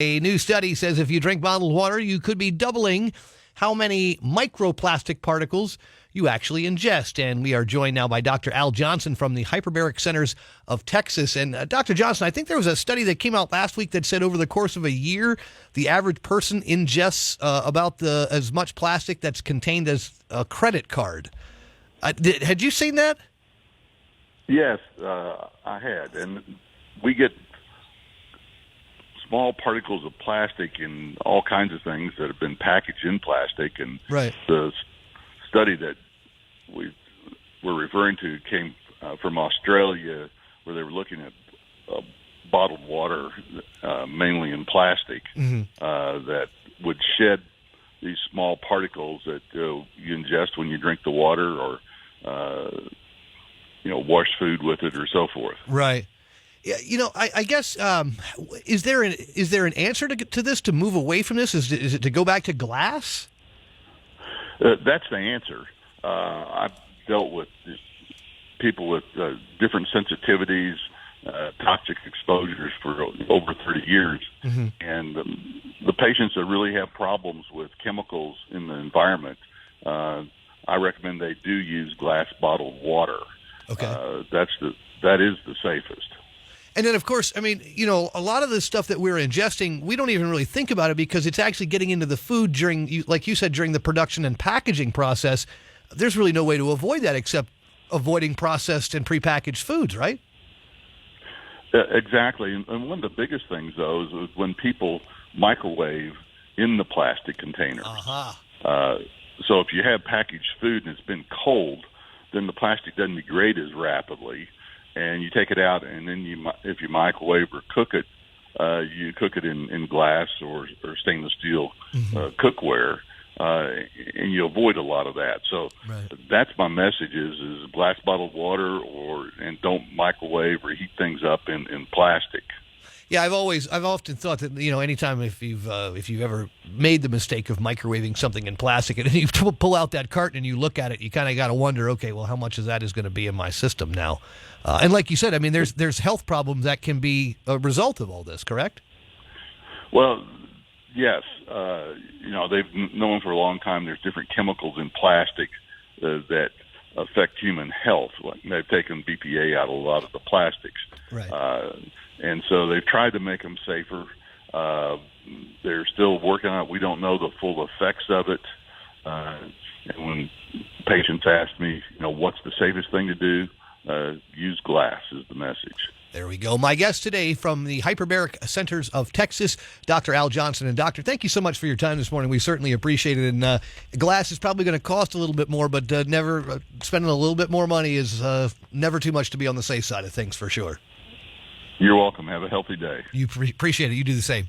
A new study says if you drink bottled water, you could be doubling how many microplastic particles you actually ingest. And we are joined now by Dr. Al Johnson from the Hyperbaric Centers of Texas. And Dr. Johnson, I think there was a study that came out last week that said over the course of a year, the average person ingests about as much plastic that's contained as a credit card. Had you seen that? Yes, I had. And we get small particles of plastic in all kinds of things that have been packaged in plastic. And right. The study that we were referring to came from Australia, where they were looking at bottled water, mainly in plastic, that would shed these small particles that you ingest when you drink the water or, wash food with it or so forth. Right. Yeah, I guess is there an answer to this, to move away from this? Is it to go back to glass? That's the answer. I've dealt with people with different sensitivities, toxic exposures for over 30 years, and the patients that really have problems with chemicals in the environment, I recommend they do use glass bottled water. Okay, that is the safest. And then, of course, a lot of the stuff that we're ingesting, we don't even really think about it because it's actually getting into the food during, like you said, during the production and packaging process. There's really no way to avoid that except avoiding processed and prepackaged foods, right? Exactly. And one of the biggest things, though, is when people microwave in the plastic containers. So if you have packaged food and it's been cold, then the plastic doesn't degrade as rapidly. And you take it out, and then if you microwave or cook it, you cook it in glass or stainless steel cookware, and you avoid a lot of that. So That's my message: is glass bottled water, and don't microwave or heat things up in plastic. Yeah, I've often thought that anytime if you've ever made the mistake of microwaving something in plastic and you pull out that carton and you look at it, you kind of got to wonder, okay, well, how much of that is going to be in my system now? And like you said, there's health problems that can be a result of all this, correct? Well, yes. They've known for a long time there's different chemicals in plastic that affect human health. Like they've taken BPA out of a lot of the plastics. Right. And so they've tried to make them safer. They're still working on it. We don't know the full effects of it. And when patients ask me, what's the safest thing to do, use glass is the message. There we go. My guest today from the Hyperbaric Centers of Texas, Dr. Al Johnson. And Doctor, thank you so much for your time this morning. We certainly appreciate it. And glass is probably going to cost a little bit more, but never spending a little bit more money is never too much to be on the safe side of things, for sure. You're welcome. Have a healthy day. You appreciate it. You do the same.